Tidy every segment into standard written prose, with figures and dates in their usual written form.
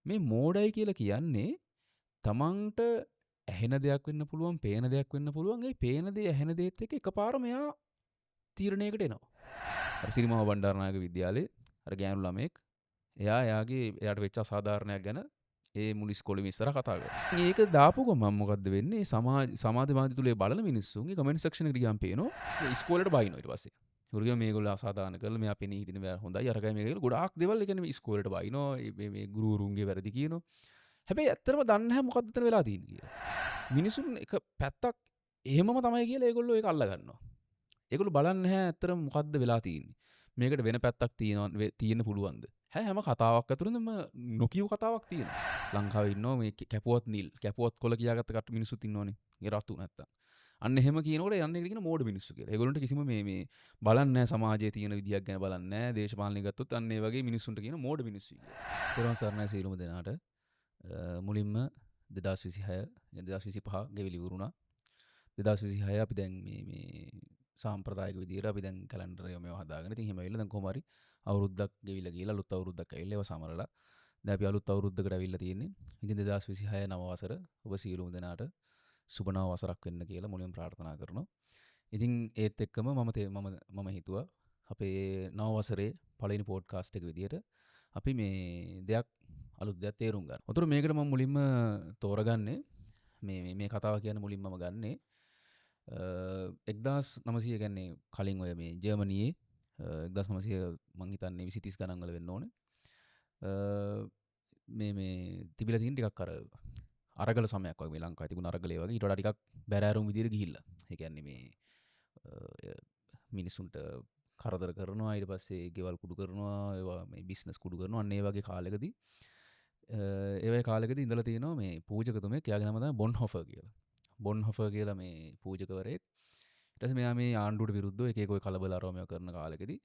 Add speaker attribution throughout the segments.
Speaker 1: මේ මෝඩයි කියලා කියන්නේ තමන්ට ඇහෙන දෙයක් වෙන්න පුළුවන්, පේන දෙයක් වෙන්න පුළුවන්. ඒ පේන දේ, ඇහෙන දේත් එක්ක එකපාරම එයා තීරණයකට එනවා. අර සිරිමාව බණ්ඩාරනායක විද්‍යාලයේ අර ගෑනු ළමයෙක් එයාට වෙච්ච අසාධාරණයක් ගැන ඒ මුළු ඉස්කෝලේම ඉස්සරහ කතා කරනවා. ඒක දාපු ගමන් මොකද්ද වෙන්නේ? සමාජ මාධ්‍ය තුලේ බලන මිනිස්සුන්ගේ කමෙන්ට් සෙක්ෂන් එකට ගියාම පේනවා ඉස්කෝලේට බයිනවා ඊට පස්සේ. ඒගොල්ලෝ මේගොල්ලෝ අසාධාරණ කරලා මෙයා පෙනී හිටින බෑ හොඳයි අරකයි මේක කියලා ගොඩාක් දේවල් ඒ කියන්නේ ඉස්කෝලේට බයිනවා මේ ගුරුවරුන්ගේ වැරදි කියනවා. හැබැයි ඇත්තටම දන්නේ නැහැ මොකද්ද එතන වෙලා තියෙන්නේ කියලා. මිනිසුන් එක පැත්තක් එහෙමම තමයි කියලා ඒගොල්ලෝ ඒක අල්ල ගන්නවා. ඒගොල්ලෝ බලන්නේ නැහැ ඇත්තටම මොකද්ද වෙලා තියෙන්නේ. මේකට වෙන පැත්තක් තියෙන්න පුළුවන්ද? හැම කතාවක් ඇතුළෙම නොකියු කතාවක් තියෙනවා. ලංකාවේ ඉන්නවා මේ කැපුවත් නිල්, කැපුවත් කොළ කියාගත්ත කට මිනිස්සුත් ඉන්නවනේ. ඒ රතු නැත්තම්. අන්න එහෙම කියනකොට යන්නේ කියන මෝඩ මිනිස්සු කියලා. ඒගොල්ලන්ට කිසිම මේ බලන්නේ නැහැ සමාජයේ තියෙන විදියක් ගැන බලන්නේ නැහැ. දේශපාලනය ගත්තොත් අන්න ඒ වගේ මිනිස්සුන්ට කියන මෝඩ මිනිස්සු කියලා. පෙරවන් සරණයි සියලුම දෙනාට. මුලින්ම 2025 ගෙවිලි වුණා. 2026 අපි දැන් මේ සාම්ප්‍රදායික විදියට අපි දැන් කැලෙන්ඩර් එක මේව හදාගෙන ඉතින් එහෙම ඇවිල්ලා දැන් කොහොම හරි අවුරුද්දක් ගෙවිලා ගිහලා අලුත් අවුරුද්දක් ඇවිල්ලා ඒව සමරලා දැන් අපි අලුත් අවුරුද්දකට ඇවිල්ලා තියෙන්නේ. ඉතින් 2026 නව වසර ඔබ සියලුම දෙනාට සුබ නව වසරක් වෙන්න කියලා මුලින්ම ප්‍රාර්ථනා කරනවා. ඉතින් ඒත් එක්කම මම හිතුවා අපේ නව වසරේ පළවෙනි පොඩ්කාස්ට් එක විදියට අපි මේ අලුත් දෙයක් තේරුම් ගන්න. උතර මේකට මම මුලින්ම තෝරගන්නේ මේ කතාව කියන මුලින්ම මම ගන්නේ 1900 කියන්නේ කලින් ඔය මේ ජර්මනියේ 1900 මං හිතන්නේ 20 30 ගණන් වල වෙන්න ඕනේ. මේ තිබිලා තියෙන ටිකක් අරගල සමයක් වගේ මේ ලංකාවේ තිබුණ අරගලේ වගේ ඊට වඩා ටිකක් බැරෑරුම් විදියට ගිහිල්ලා. ඒ කියන්නේ මේ මිනිසුන්ට කරදර කරනවා ඊට පස්සේ ගෙවල් කුඩු කරනවා ඒවා මේ බිස්නස් කුඩු කරනවා අන්න ඒ වගේ කාලෙකදී ඒ වගේ කාලෙකදී ඉඳලා තියෙනවා මේ පූජකතුමෙක් එයාගේ නම තමයි බොන්හොෆර් කියලා. බොන්හොෆර් කියලා මේ පූජකවරයෙක්. ඊට පස්සේ මෙයා මේ ආණ්ඩුවට විරුද්ධව එක එක ඔය කලබල අරවමව කරන කාලෙකදී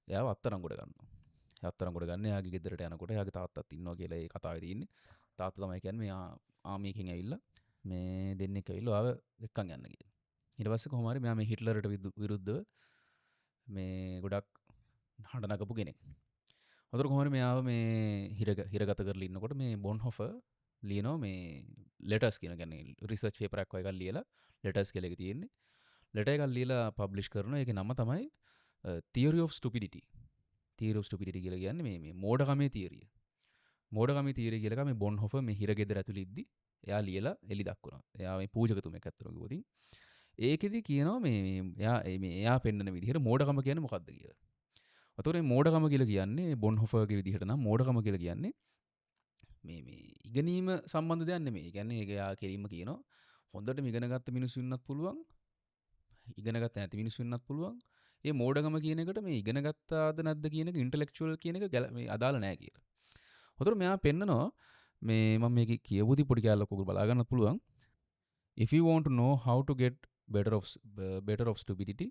Speaker 1: එයාව අත්අඩංගුවට ගන්නවා. එයා අත්අඩංගුවට ගන්න එයාගේ ගෙදරට යනකොට එයාගේ තාත්තත් ඉන්නවා කියලා ඒ කතාවේ තියෙන්නේ. තාත්තා තමයි කියන්නේ මෙයා ආමි එකෙන් ඇවිල්ලා මේ දෙන්නෙක් ඇවිල්ලා ඔයාව එක්කන් යන්න කියලා. ඊට පස්සේ කොහොම හරි මෙයා මේ හිට්ලර්ට විරුද්ධව මේ ගොඩක් හඬ නගපු කෙනෙක්. හතර කොහොම හරි මෙයාව මේ හිරගත කරලා ඉන්නකොට මේ බොන්හොෆර් ලියනවා මේ ලෙටර්ස් කියන කියන්නේ රිසර්ච් පේපර් එකක් වගේ එකක් ලියලා ලෙටර්ස් කියලා එක තියෙන්නේ. ලෙටර් එකක් ලියලා පබ්ලිෂ් කරනවා. ඒකේ නම තමයි Theory of Stupidity. Theory of Stupidity කියලා කියන්නේ මේ මෝඩකමේ තියරිය. මෝඩකමේ තියරිය කියලා එක මේ බොන්හොෆර් මේ හිරගෙදර ඇතුළේ ඉද්දි එයා ලියලා එලි දක්වනවා. එයා මේ පූජකතුමෙක් අත්තර කිව්වොත් ඒකෙදි කියනවා එයා පෙන්නන විදිහට මෝඩකම කියන්නේ මොකක්ද කියලා. අතෝර මේ මෝඩකම කියලා කියන්නේ බොන්හොෆර්ගේ විදිහට නම් මෝඩකම කියලා කියන්නේ මේ ඉගෙනීම සම්බන්ධ දෙයක් නෙමෙයි. ඒ කියන්නේ ඒක යා කෙලින්ම කියනවා හොඳට ඉගෙනගත්ත මිනිස්සු ඉන්නත් පුළුවන්. ඉගෙනගත්ත නැති මිනිස්සු ඉන්නත් පුළුවන්. මේ මෝඩකම කියන එකට මේ ඉගෙනගත්තාද නැද්ද කියන එක ඉන්ටෙලෙක්චුවල් කියන එක මේ අදාළ නැහැ කියලා. අතෝර මෙයා පෙන්නනවා මේ මම මේක කියවුවදී පොඩි කැලලක් ඔයගොල්ලෝ බලා ගන්නත් පුළුවන්. If you want to know how to get better of stupidity,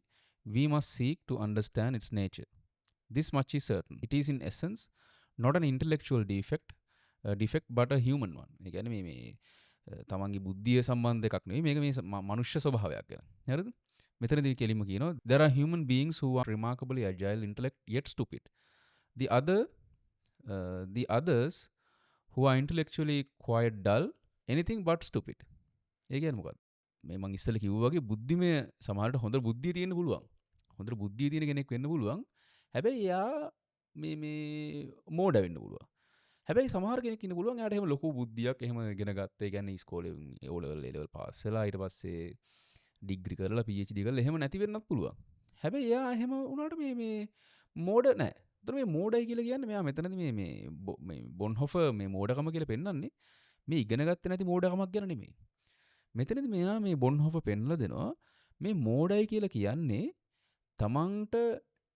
Speaker 1: we must seek to understand its nature. This much is certain. It is in essence not an intellectual defect but a human one. ඒ කියන්නේ මේ තමන්ගේ බුද්ධිය සම්බන්ධ එකක් නෙවෙයි මේක මේ මනුෂ්‍ය ස්වභාවයක් ගැන. හරිද? මෙතනදී කෙලින්ම කියනවා there are human beings who are remarkably agile intellect yet stupid. The others who are intellectually quite dull anything but stupid. ඒ කියන්නේ මොකක්ද? මේ මං ඉස්සෙල්ලා කිව්වා වගේ බුද්ධිමය සමහරට හොඳ බුද්ධිය තියෙන්න පුළුවන්. හොඳට බුද්ධිය තියෙන කෙනෙක් වෙන්න පුළුවන්. හැබැයි එයා මේ මෝඩ වෙන්න පුළුවන්. හැබැයි සමහර කෙනෙක් ඉන්න පුළුවන් එයාට එහෙම ලොකු බුද්ධියක් එහෙම ඉගෙන ගත්ත. ඒ කියන්නේ ඉස්කෝලේ O level පාස් වෙලා ඊට පස්සේ ඩිග්‍රී කරලා PhD කරලා එහෙම නැති වෙන්නත් පුළුවන්. හැබැයි එයා එහෙම වුණාට මේ මෝඩ නැහැ. ඒතර මේ මෝඩයි කියලා කියන්නේ මෙයා මෙතනදී මේ බොන්හොෆර් මේ මෝඩකම කියලා පෙන්වන්නේ මේ ඉගෙන ගත්තේ නැති මෝඩකමක් ගැන නෙමෙයි. මෙතනදී මෙයා මේ බොන්හොෆර් පෙන්වලා දෙනවා මේ මෝඩයි කියලා කියන්නේ තමන්ට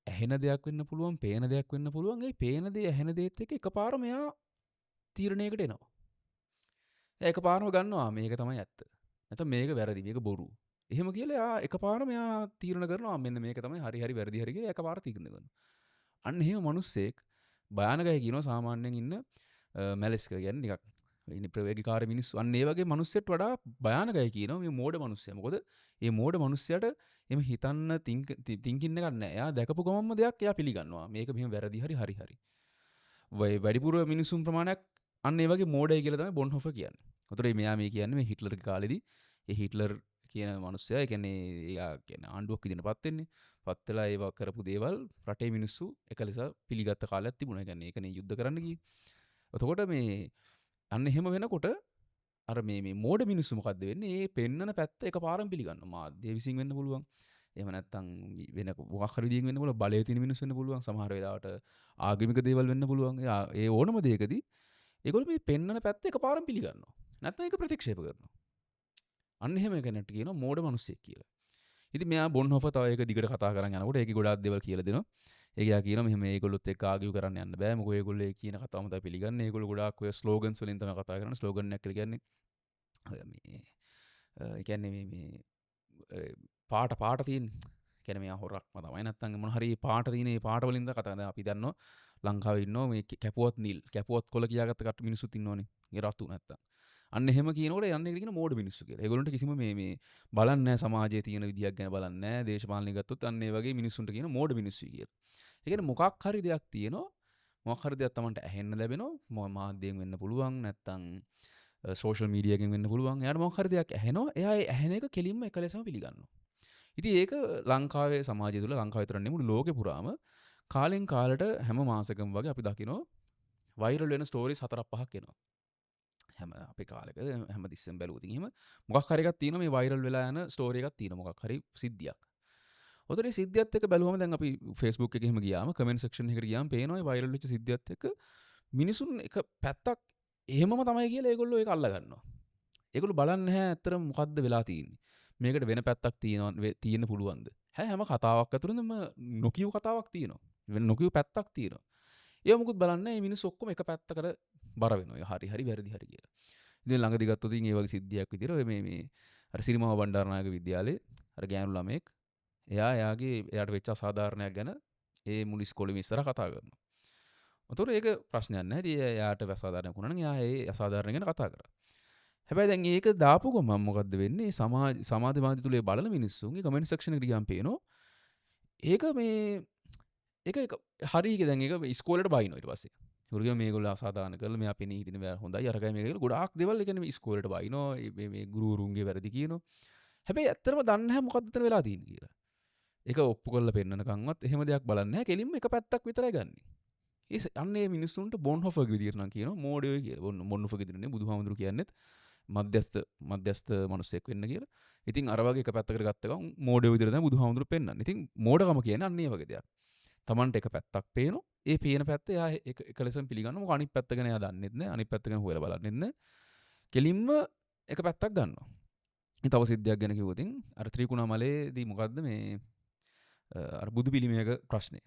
Speaker 1: ඇහෙන දෙයක් වෙන්න පුළුවන්, පේන දෙයක් වෙන්න පුළුවන්. ඒ පේන දේ, ඇහෙන දේත් එක්ක එකපාරම එයා තීරණයකට එනවා. එයා එකපාරම ගන්නවා මේක තමයි ඇත්ත. නැත්නම් මේක වැරදි, මේක බොරු. එහෙම කියලා එයා එකපාරම එයා තීරණ කරනවා මෙන්න මේක තමයි හරි වැරදි කියලා එකපාර තීරණ කරනවා. අන්න එහෙම මිනිස්සෙක් භයානකයි කියනවා සාමාන්‍යයෙන් ඉන්න මැලස් කියලා කියන්නේ නිකක් ඉන්නේ ප්‍රවේගිකාර මිනිස්සු. අන්න ඒ වගේ මිනිස්සෙට වඩා භයානකයි කියනවා මේ මෝඩ මිනිස්සයා. මොකද මේ මෝඩ මිනිස්සයාට එමෙ හිතන්න තින්කින් එකක් නැහැ. එයා දැකපු ගමන්ම දෙයක් එයා පිළිගන්නවා. මේක මෙහෙම වැරදි හරි. වැඩිපුර මිනිසුන් ප්‍රමාණයක් අන්න ඒ වගේ මෝඩයි කියලා තමයි බොන්හොෆර් කියන්නේ. උතේ මෙයා මේ කියන්නේ මේ හිට්ලර්ගේ කාලෙදී ඒ හිට්ලර් කියන මිනිස්සයා, ඒ කියන්නේ එයා කියන්නේ ආණ්ඩුවක් විදිහට පත් වෙන්නේ. පත් වෙලා ඒවා කරපු දේවල් රටේ මිනිස්සු එක ලෙස පිළිගත්ත කාලයක් තිබුණා. ඒ කියන්නේ ඒකනේ යුද්ධ කරන්න ගියේ. එතකොට මේ අන්න එහෙම වෙනකොට අර මේ මෝඩ මිනිස්සු මොකද්ද වෙන්නේ? ඒ පෙන්නන පැත්ත එකපාරම පිළිගන්නවා. මාධ්‍ය විසින් වෙන්න පුළුවන්. එහෙම නැත්නම් වෙන මොකක් හරි විදිහකින් වෙන්න පුළුවන්. බලය තියෙන මිනිස්සු වෙන්න පුළුවන්. සමහර වෙලාවට ආගමික දේවල් වෙන්න පුළුවන්. ඒ ඕනම දෙයකදී ඒගොල්ලෝ මේ පෙන්නන පැත්ත එකපාරම පිළිගන්නවා. නැත්නම් ඒක ප්‍රතික්ෂේප කරනවා. අන්න එහෙම කෙනෙක්ට කියනවා මෝඩ මිනිස්සෙක් කියලා. ඉතින් මෙයා බොන්හොෆර් තව ඒක දිගට කතා කරන් යනකොට ඒකේ ගොඩාක් දේවල් කියලා දෙනවා. ඒකයා කියනවා මෙහෙම මේගොල්ලොත් එක්ක ආගියු කරන්න යන්න බෑ. මොකද ඒගොල්ලෝ ඒ කියන කතාවම තමයි පිළිගන්නේ. ඒගොල්ලෝ ගොඩාක් ඔය ස්ලෝගන්ස් වලින් තමයි කතා කරන්නේ. ස්ලෝගන් එකක් කියලා කියන්නේ ඔය මේ ඒ කියන්නේ මේ පාට තියෙන. කියන්නේ මෙයා හොරක්ම තමයි. නැත්නම් මොන හරි පාට තියෙන ඒ පාට වලින්ද කතා කරනවා. අපි දන්නවා ලංකාවේ ඉන්නවා මේ කැපුවත් නිල්, කැපුවත් කොළ කියාගත්ත කට මිනිස්සුත් ඉන්නෝනේ. ඒ රතු නැත්තම්. අන්න එහෙම කියනකොට යන්නේ කියන මෝඩ මිනිස්සු කියලා. ඒගොල්ලන්ට කිසිම මේ බලන්නේ නැහැ සමාජයේ තියෙන විදියක් ගැන බලන්නේ නැහැ. දේශපාලනය ගත්තොත් අන්න ඒ වගේ මිනිස්සුන්ට කියන මෝඩ මිනිස්සුයි කියලා. ඒ කියන්නේ මොකක් හරි දෙයක් තියෙනවා. මොකක් හරි දෙයක් Tamanට ඇහෙන්න ලැබෙනවා. මාධ්‍යයෙන් වෙන්න පුළුවන් නැත්තම් සෝෂල් මීඩියා එකෙන් වෙන්න පුළුවන්. එයාට මොකක් හරි දෙයක් ඇහෙනවා. එයා ඒ ඇහෙන එක කෙලින්ම එක ලෙසම පිළිගන්නවා. ඉතින් ඒක ලංකාවේ සමාජය තුළ ලංකාවේ විතර නෙමෙයි මුළු ලෝකේ පුරාම කාලෙන් කාලට හැම මාසෙකම වගේ අපි දකිනවා වයිරල් වෙන ස්ටෝරිස් 4-5ක් එනවා. හැම අපේ කාලෙක හැම තිස්සෙම බැලුවොත් එහෙම මොකක් හරි එකක් තියෙනවා මේ වයිරල් වෙලා යන ස්ටෝරි එකක් තියෙනවා මොකක් හරි සිද්ධියක්. ඔතන සිද්ධියත් එක්ක බැලුවම දැන් අපි Facebook එකේ එහෙම ගියාම කමෙන්ට් සෙක්ෂන් එකට ගියාම පේනවා මේ වයිරල් වෙච්ච සිද්ධියත් එක්ක මිනිසුන් එක පැත්තක් එහෙමම තමයි කියලා ඒගොල්ලෝ ඒක අල්ල ගන්නවා. ඒගොල්ලෝ බලන්නේ නැහැ ඇත්තටම මොකද්ද වෙලා තියෙන්නේ. මේකට වෙන පැත්තක් තියෙන්න පුළුවන්ද? හැම කතාවක් ඇතුළෙම නොකියු කතාවක් තියෙනවා. වෙන නොකියු පැත්තක් තියෙනවා. ඒව මොකුත් බලන්නේ නැහැ. මේ මිනිස්සු ඔක්කොම එක පැත්තකට බර වෙනවා. හරි හරි වැරදි හරි කියලා. ඉතින් ළඟදී ගත්තොත් ඉතින් ඒ වගේ සිද්ධියක් විදියට ඔය මේ අර සිරිමාව බණ්ඩාරනායක විද්‍යාලයේ අර ගෑනු ළමෙක් එයාට වෙච්ච අසාධාරණයක් ගැන ඒ මුළු ඉස්කෝලේම ඉස්සරහ කතා කරනවා. උතෝර ඒක ප්‍රශ්නයක් නැහැ. ඉතින් එයාට අසාධාරණයක් වුණා නම් එයා ඒ අසාධාරණ ගැන කතා කරා. හැබැයි දැන් ඒක දාපු ගමන් මොකද්ද වෙන්නේ? සමාජ මාධ්‍ය තුලේ බලන මිනිස්සුන්ගේ කමෙන්ට් සෙක්ෂන් එකට ගියාම පේනවා ඒක ඒක හරි දැන් ඒක ඉස්කෝලේට බයිනවා ඊට පස්සේ. ඒගොල්ලෝ කියනවා මේගොල්ලෝ අසාධාරණ කරලා මෙයා පෙනී හිටින බෑ හොඳයි අරගයි මේක කියලා ගොඩාක් දේවල් ඒ කියන්නේ ඉස්කෝලේට බයිනවා මේ ගුරුවරුන්ගේ වැරදි කියනවා. හැබැයි ඇත්තටම දන්නේ නැහැ මොකද්ද එතන වෙලා තියෙන්නේ කියලා. ඒක ඔප්පු කරලා පෙන්නනකන්වත් එහෙම දෙයක් බලන්නේ නැහැ. කෙලින්ම එක පැත්තක් විතරයි ගන්නෙ. අන්නේ මිනිස්සුන්ට බොන්හොෆර්ගේ විදියට නම් කියනවා මෝඩයෝ කියලා. බොන්හොෆර්ගේ විදියට නේ බුදුහාමුදුරු කියන්නේත් මධ්‍යස්ථ මිනිස්සෙක් වෙන්න කියලා. ඉතින් අර වගේ එක පැත්තකට ගත්ත ගමන් මෝඩයෝ විදියට තමයි බුදුහාමුදුරු පෙන්නන්නේ. ඉතින් මෝඩකම කියන්නේ අන්න ඒ වගේ දෙයක්. Tamanට එක පැත්තක් පේනවා. ඒ පේන පැත්ත එයා එක ලෙසම පිළිගන්නවා. මොකද අනිත් පැත්ත ගැන එයා දන්නෙත් නැහැ. අනිත් පැත්ත ගැන හොයලා බලන්නෙත් නැහැ. කෙලින්ම එක පැත්තක් ගන්නවා. ඉතින් තව සිද්ධියක් ගැන කිව්වොත් අර ත්‍රිකුණාමලේදී මොකද්ද මේ අර බුදු පිළිමයක ප්‍රශ්නේ.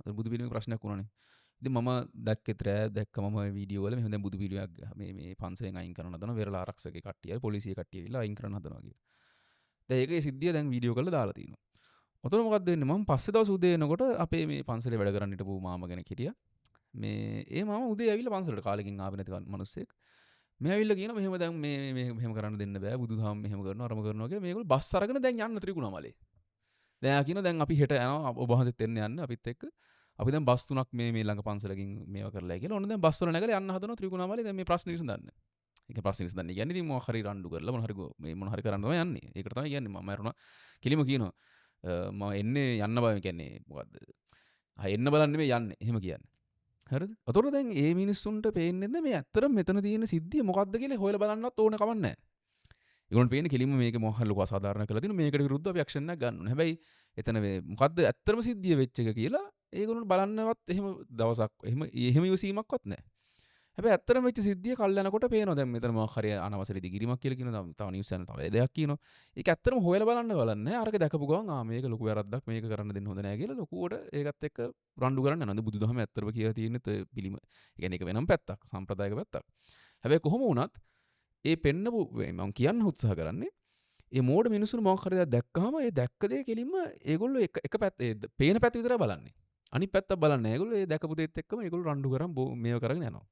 Speaker 1: අර බුදු පිළිමයක ප්‍රශ්නයක් වුණානේ. ඉතින් මම දැක්කේ දැක්කම වීඩියෝ වල මෙහෙම දැන් බුදු පිළිමයක් මේ පන්සලෙන් අයින් කරන්න හදනවා. වෙරළ ආරක්ෂකගේ කට්ටිය, පොලිසිය කට්ටිය ඇවිල්ලා අයින් කරන්න හදනවා කියලා. දැන් ඒකේ සිද්ධිය දැන් වීඩියෝ කරලා දාලා තියෙනවා. ඔතන මොකක්ද වෙන්නේ? මම පස්සේ දවස් උදේ එනකොට අපේ මේ පන්සලේ වැඩ කරන්න හිටපු මාමා කෙනෙක් හිටියා. මේ ඒ මාමා උදේ ඇවිල්ලා පන්සලට කාලෙකින් ආවේ නැති මිනිස්සෙක්. මේ ඇවිල්ලා කියනවා මෙහෙම දැන් මේ මෙහෙම කරන්න දෙන්න බෑ. බුදුදහම මෙහෙම කරනවා අරම කරනවා කියලා මේගොල්ලෝ බස් අරගෙන දැන් යන්න ත්‍රිකුණාමලේ. දැන් ආ කියනවා දැන් අපි හෙට යනවා ඔබ වහන්සේත් එන්න අපිත් එක්ක. අපි දැන් බස් 3ක් මේ ළඟ පන්සලකින් මේවා කරලා කියලා. ඔන්න දැන් බස් වල නැගලා යන්න හදනවා ත්‍රිකුණාමලේ දැන් මේ ප්‍රශ්න විසඳන්න. ඒක ප්‍රශ්න විසඳන්න කියන්නේ ඉතින් මොකක් හරි රණ්ඩු කරලා මොන හරි කරන්න තමයි යන්නේ. ඒකට තමයි කියන්නේ මම මරුණා. කිලිම කියනවා මම එන්නේ යන්න බෑ කියන්නේ මොකද්ද? එන්න බලන්න නෙමෙයි යන්නේ. එහෙම කියන්නේ. හරිද? අතොර දැන් ඒ මිනිස්සුන්ට පේන්නේ නැහැ මේ ඇත්තටම මෙතන තියෙන සිද්ධිය මොකද්ද කියලා හොයලා බලන්නවත් ඕන කමක් නැහැ. ඒගොල්ලන් පේන්නේ කෙලින්ම මේක මොකක් හරි ලොකු අසාධාරණ කරලා දිනු මේකට විරුද්ධව අපි ඇක්ෂන් එකක් ගන්න ඕනේ. හැබැයි එතන මොකද්ද ඇත්තටම සිද්ධිය වෙච්ච එක කියලා ඒගොල්ලන් බලන්නවත් එහෙම දවසක් එහෙම ඉවසීමක්වත් නැහැ. හැබැයි ඇත්තටම වෙච්ච සිද්ධිය කල් යනකොට පේනවා දැන් මෙතන මොකක් හරි අනවසර දිගිරීමක් කියලා කියනවා. තව නිවුස් channel තව දෙයක් කියනවා. ඒක ඇත්තටම හොයලා බලන්නේ අරක දැකපු ගමන් මේක ලොකු වැරද්දක් මේක කරන්න දෙන්න හොඳ නැහැ කියලා ලොකුවට ඒකත් එක්ක රණ්ඩු කරන්න යනවා. බුදුදහම ඇත්තටම කියලා තියෙන්නේ පිළිම. ඒ කියන්නේ ඒක වෙනම පැත්තක්, සම්ප්‍රදායික පැත්තක්. හැබැයි කොහොම වුණත් ඒ පෙන්නපු මම කියන්න උත්සාහ කරන්නේ ඒ මෝඩ මිනිස්සුන් මොකක් හරි දෙයක් දැක්කම ඒ දැක්ක දේ කෙලින්ම ඒගොල්ලෝ එක පැත්ත පේන පැත්ත විතරයි බලන්නේ. අනිත් පැත්තක් බලන්නේ නැහැ. ඒගොල්ලෝ ඒ දැකපු දේත් එක්කම ඒගොල්ලෝ රණ්ඩු කරන් මේව කරගෙන යනවා.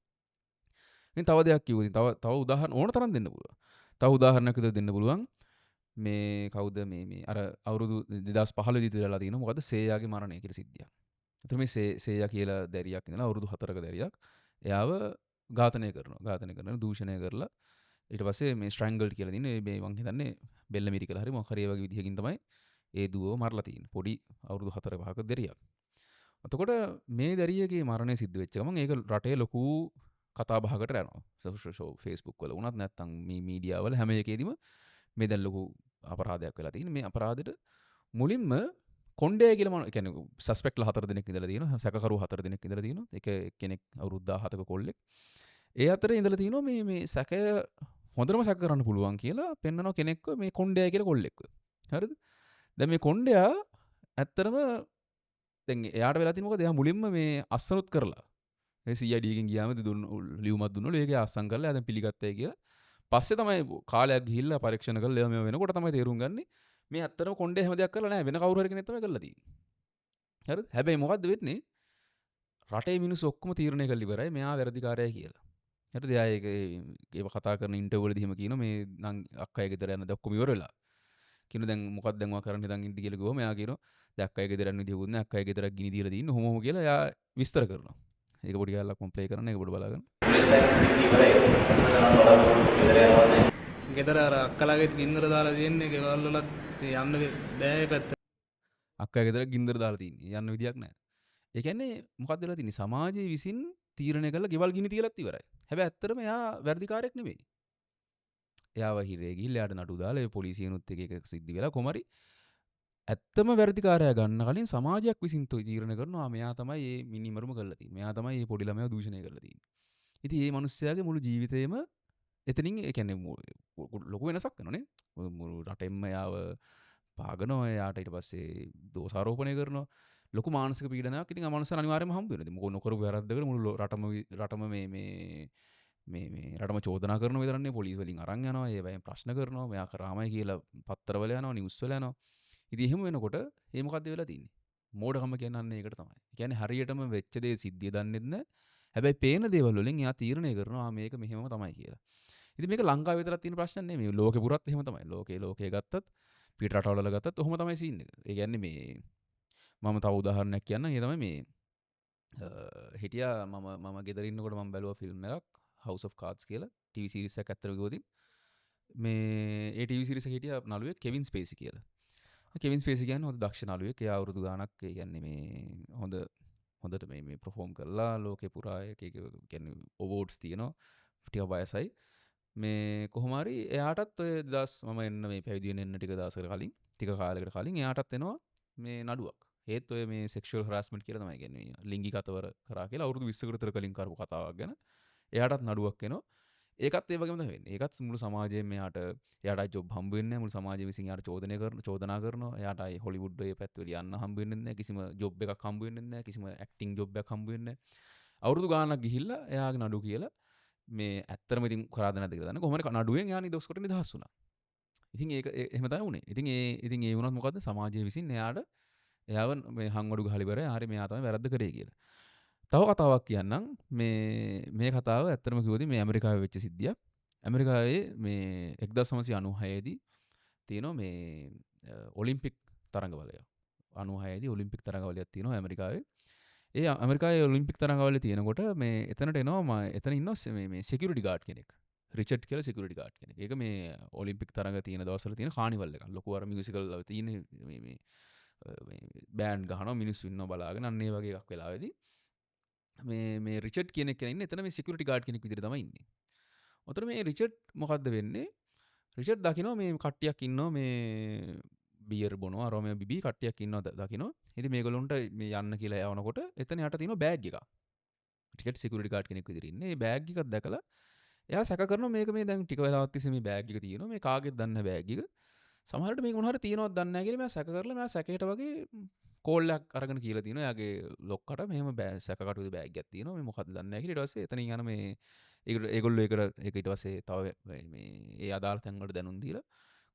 Speaker 1: ඉතින් තව දෙයක් කිව්වොත් තව උදාහරණ ඕන තරම් දෙන්න පුළුවන්. තව උදාහරණයක් විතර දෙන්න පුළුවන්. මේ කවුද මේ අර අවුරුදු 2015 දී ඉතිරලා තියෙනවා. මොකද සේයාගේ මරණය කියලා සිද්ධියක්. එතකොට මේ සේයා කියලා දැරියක් ඉඳලා අවුරුදු 4ක දැරියක්. එයාව ඝාතනය කරන දූෂණය කරලා ඊට පස්සේ මේ ස්ට්‍රැන්ගල්ඩ් කියලා දින්නේ මේ මං හිතන්නේ බෙල්ල මිරිකලා හරි මොකක් හරි ඒ වගේ විදිහකින් තමයි ඒ දුවව මරලා තියෙන්නේ. පොඩි අවුරුදු 4-5ක දෙරියක්. එතකොට මේ දැරියගේ මරණය සිද්ධ වෙච්ච ගමන් ඒක රටේ ලොකු කතා බහකට යනවා. Facebook වල වුණත් නැත්නම් මේ මීඩියා වල හැම එකේදීම මේ දැන් ලොකු අපරාධයක් වෙලා තියෙන්නේ. මේ අපරාධෙට මුලින්ම කොණ්ඩේ කියලා මම කියන්නේ සස්පෙක්ට්ලා 4 දෙනෙක් ඉඳලා තියෙනවා. සැකකරු 4 දෙනෙක් ඉඳලා තියෙනවා. එක කෙනෙක් අවුරුදු 17ක කොල්ලෙක්. ඒ අතරේ ඉඳලා තියෙනවා මේ සැකය හොඳටම සැක කරන්න පුළුවන් කියලා පෙන්නන කෙනෙක්ව මේ කොණ්ඩේ කියලා කොල්ලෙක්ව. හරිද? දැන් මේ කොණ්ඩයා ඇත්තටම දැන් එයාට වෙලා තියෙන මොකද? එයා මුලින්ම මේ අස්සනුත් කරලා. ඒ CID එකෙන් ගියාම ලියුමක් දුන්නලු. ඒකේ අස්සම් කරලා එයා දැන් පිළිගත්තයි කියලා. පස්සේ තමයි කාලයක් ගිහිල්ලා පරීක්ෂණ කරලා මේව වෙනකොට තමයි තේරුම් ගන්නේ මේ ඇත්තටම කොණ්ඩේ හැම දෙයක් කරලා නැහැ. වෙන කවුරු හරි කෙනෙක් තමයි කරලා තියෙන්නේ. හරිද? හැබැයි මොකද්ද වෙන්නේ? රටේ මිනිස්සු ඔක්කොම තීරණය කරලා ඉවරයි මෙයා වැරදිකාරයයි කියලා. හරිද? එයා ඒක කතා කරන ඉන්ටර්විව් වලදී එහෙම කියනවා මේ නම් අක්කයි ගෙදර යන ද ඔක්කොම ඉවර වෙලා. කියනවා දැන් මොකක්ද දැන් ඔයා කරන්න හිතන් ඉඳි කියලා කිව්වම එයා කියනවා දැන් අක්කයි ගෙදර යන විදිහකුත් නැහැ. අක්කයි ගෙදරක් ගිනි දීලා දින්න හොම කියලා එයා විස්තර කරනවා. ඒක පොඩි කාලයක් මම ප්ලේ කරන්න ඒක පොඩි බලාගන්න.
Speaker 2: ගෙදර අර අක්කලාගෙත් ගින්දර දාලා තියෙන්නේ ගෙවල් වලත් යන්න බෑ පැත්ත.
Speaker 1: අක්කා ගෙදර ගින්දර දාලා තියෙන්නේ. යන්න විදියක් නැහැ. ඒ කියන්නේ මොකක්ද වෙලා තියෙන්නේ? සමාජයේ විසින් තීරණය කරලා ගෙවල් ගිනි තියලත් ඉවරයි. හැබැයි ඇත්තටම එයා වැරදිකාරයෙක් නෙමෙයි. එයාව හිරේ ගිහිල්ලා එයාට නඩු දාලා ඒ පොලිසියනුත් එක සිද්ධි වෙලා කොමරි ඇත්තම වැරදිකාරයා ගන්න කලින් සමාජයක් විසින් තීරණය කරනවා මෙයා තමයි මේ මිනිමරුම කරලා තියෙන්නේ. මෙයා තමයි මේ පොඩි ළමයාව දූෂණය කරලා තියෙන්නේ. ඉතින් මේ මිනිස්යාගේ මුළු ජීවිතේම එතනින් ඒ කියන්නේ ලොකු වෙනසක් වෙනවනේ. මුළු රටෙන්ම යාව පාගනවා. එයාට ඊට පස්සේ දෝෂාරෝපණය කරනවා. ලොකු මානසික පීඩනයක් ඉතින් આ මනුස්සයන් අනිවාර්යයෙන්ම හම්බ වෙනවා. ඉතින් මොකෝ නොකරපු වැරද්දකට මුළු රටම මේ රටම චෝදනා කරනවා විතරන්නේ පොලිස් වලින් අරන් යනවා. ඒවයින් ප්‍රශ්න කරනවා. මෙයා කරාමයි කියලා පත්තරවල යනවා, නිවුස් වල යනවා. ඉතින් එහෙම වෙනකොට මේ මොකද්ද වෙලා තියෙන්නේ? මෝඩකම කියන්නේ ඒකට තමයි. ඒ කියන්නේ හරියටම වෙච්ච දේ සිද්ධිය දන්නෙත් නැහැ. හැබැයි පේන දේවල් වලින් එයා තීරණය කරනවා මේක මෙහෙමම තමයි කියලා. ඉතින් මේක ලංකාවේ විතරක් තියෙන ප්‍රශ්නයක් නෙමෙයි. ලෝකේ පුරත් එහෙම තමයි. ලෝකේ ගත්තත් පිට රටවල ගත්තත් ඔහොම තමයි සීන් එක. ඒ කියන්නේ මේ මම තව උදාහරණයක් කියන්නම්. ඒ තමයි මේ හිටියා මම ගෙදර ඉන්නකොට මම බැලුවා ෆිල්ම් එකක් House of Cards කියලා TV series එකක් අත්තර ගියොතින් මේ ඒ TV series එකේ හිටියා නළුවෙක් කෙවින් ස්පේසි කියලා. කෙවින් ස්පේසි කියන්නේ හොඳ දක්ෂ නළුවෙක්. එයා අවුරුදු ගාණක් ඒ කියන්නේ මේ හොඳට මේ perform කරලා ලෝකේ පුරා එක කියන්නේ awards තියෙනවා. ටික වයසයි. මේ කොහොම හරි එයාටත් ඔය 2000 මම එන්න මේ පැවිදි වෙන්න ටික දවසකට කලින් ටික කාලයකට කලින් එයාටත් එනවා මේ නඩුවක්. ඒත් ඔය මේ sexual harassment කියලා තමයි කියන්නේ. ලිංගික අතවර කරා කියලා අවුරුදු 20කට විතර කලින් කරපු කතාවක් ගැන එයාටත් නඩුවක් එනවා. ඒකත් ඒ වගේම තමයි වෙන්නේ. ඒකත් මුළු සමාජයෙන් එයාට ජොබ් හම්බ වෙන්නේ නැහැ. මුළු සමාජය විසින් එයාට චෝදනා කරනවා. එයාට ආයි හොලිවුඩ් ඔය පැත්තවල යන්න හම්බ වෙන්නේ නැහැ. කිසිම ජොබ් එකක් හම්බ වෙන්නේ නැහැ. කිසිම ඇක්ටිං ජොබ් එකක් හම්බ වෙන්නේ නැහැ. අවුරුදු ගාණක් ගිහිල්ලා එයාගේ නඩු කියලා මේ ඇත්තටම ඉතින් කරාද නැද්ද කියලා දන්නේ. කොහොම හරි නඩුවෙන් එයා නිදොස් කොට නිදහස් වුණා. ඉතින් ඒක එහෙම තමයි වුනේ. ඉතින් ඒ වුණත් මොකද්ද සමාජය විසින් එයාව මේ හංවඩු ගහලා ඉවරයි. හරි මෙයා තමයි වැරද්ද කරේ කියලා. තව කතාවක් කියන්නම්. මේ කතාව ඇත්තටම කිව්වොත් මේ ඇමරිකාවේ වෙච්ච සිද්ධියක්. ඇමරිකාවේ මේ 1996 දී තියෙනවා මේ ඔලිම්පික් තරඟවලය. 96 දී ඔලිම්පික් තරඟවලයක් තියෙනවා ඇමරිකාවේ. ඒ ඇමරිකාවේ ඔලිම්පික් තරඟවල තියෙනකොට මේ එතනට එනවා එතන ඉන්නවා මේ සිකියුරිටි ගාඩ් කෙනෙක්. රිචඩ් කියලා සිකියුරිටි ගාඩ් කෙනෙක්. ඒක මේ ඔලිම්පික් තරඟ තියෙන දවස්වල තියෙන කානිවල් එකක්. ලොකු අර මියුසිකල් තියෙන මේ බෑන්ඩ් ගහනවා මිනිස්සු ඉන්නවා බලාගෙන අන්න ඒ වගේ එකක් වෙලාවේදී මේ රිචඩ් කියන කෙනා ඉන්නේ එතන මේ සිකියුරිටි ගාඩ් කෙනෙක් විදිහට තමයි ඉන්නේ. උතර මේ රිචඩ් මොකද්ද වෙන්නේ? රිචඩ් දකිනවා මේ කට්ටියක් ඉන්නවා මේ බියර් බොනවා රෝමියෝ බිබී කට්ටියක් ඉන්නවා දකිනවා. ඉතින් මේගොල්ලොන්ට මේ යන්න කියලා යවනකොට එතන යට තියෙනවා බෑග් එකක්. රිචඩ් සිකියුරිටි ගාඩ් කෙනෙක් විදිහට ඉන්නේ. මේ බෑග් එකක් දැකලා එයා සැක කරනවා මේක මේ දැන් ටික වෙලාවක් තිස්සේ මේ බෑග් එක තියෙනවා. මේ කාගෙද දන්නේ නැහැ බෑග් එක. සමහරවිට මේක මොන හරි තියෙනවද දන්නේ නැහැ කියලා මම සැක කරලා මම සැකේට වගේ කෝල් එකක් අරගෙන කියලා තියෙනවා. එයාගේ ලොක්කට මෙහෙම සැකකට විදිහ බෑග් එකක් තියෙනවා. මේ මොකද්ද දන්නේ නැහැ කියලා. ඊට පස්සේ එතනින් යන මේ ඒගොල්ලෝ ඒක ඊට පස්සේ තව මේ ඒ අදාළ තැන් වලට දැනුම් දීලා